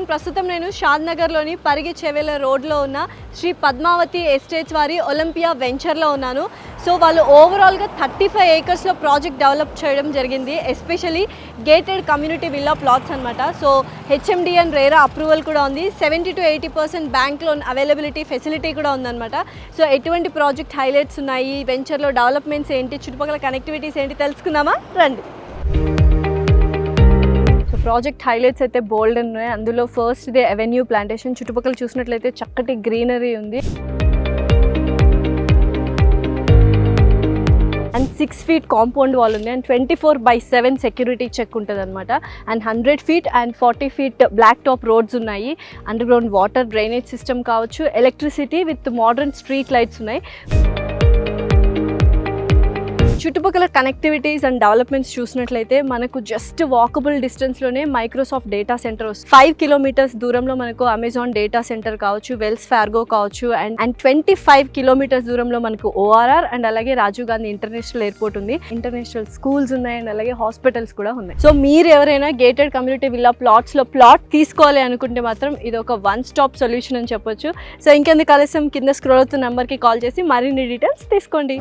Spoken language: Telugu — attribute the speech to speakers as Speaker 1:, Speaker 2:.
Speaker 1: ఎవ్రీవన్, ప్రస్తుతం నేను షాద్ నగర్లోని పరిగి చెవేల రోడ్లో ఉన్న శ్రీ పద్మావతి ఎస్టేట్స్ వారి ఒలింపియా వెంచర్లో ఉన్నాను. సో వాళ్ళు ఓవరాల్గా 35 ఏకర్స్లో ప్రాజెక్ట్ డెవలప్ చేయడం జరిగింది. Especially gated community villa plots అనమాట. So HMD and RERA approval కూడా ఉంది. 70 to 80% bank loan availability facility కూడా ఉందన్నమాట. సో ఎటువంటి ప్రాజెక్ట్ హైలైట్స్ ఉన్నాయి, వెంచర్లో డెవలప్మెంట్స్ ఏంటి, చుట్టుపక్కల కనెక్టివిటీస్ ఏంటి తెలుసుకుందామా రండి. ప్రాజెక్ట్ హైలైట్స్ అయితే బోల్డ్ ఉన్నాయి. అందులో ఫస్ట్ ది అవెన్యూ ప్లాంటేషన్. చుట్టుపక్కల చూసినట్లయితే చక్కటి గ్రీనరీ ఉంది. అండ్ 6 feet కాంపౌండ్ వాల్ ఉంది. అండ్ 24/7 సెక్యూరిటీ చెక్ ఉంటుంది అనమాట. And 100 feet and 40 feet black top roads ఉన్నాయి. Under ground water drainage system కావచ్చు, electricity with modern street lights ఉన్నాయి. చుట్టుపక్కల కనెక్టివిటీస్ అండ్ డెవలప్మెంట్స్ చూసినట్లయితే మనకు జస్ట్ వాకబుల్ డిస్టెన్స్లోనే మైక్రోసాఫ్ట్ డేటా సెంటర్ వస్తుంది. 5 kilometers దూరంలో మనకు అమెజాన్ డేటా సెంటర్ కావచ్చు, వెల్స్ ఫార్గో కావచ్చు, అండ్ 25 kilometers దూరంలో మనకు ORR అండ్ అలాగే రాజీవ్ గాంధీ ఇంటర్నేషనల్ ఎయిర్పోర్ట్ ఉంది. ఇంటర్నేషనల్ స్కూల్స్ ఉన్నాయి అండ్ అలాగే హాస్పిటల్స్ కూడా ఉన్నాయి. సో మీరు ఎవరైనా గేటెడ్ కమ్యూనిటీ విల్లా ప్లాట్స్లో ప్లాట్ తీసుకోవాలి అనుకుంటే మాత్రం ఇది ఒక 1-stop సొల్యూషన్ అని చెప్పొచ్చు. సో ఇంకెందుకు ఆలస్యం, కింద స్క్రోల్ అవుతున్న నెంబర్కి కాల్ చేసి మరిన్ని డీటెయిల్స్ తీసుకోండి.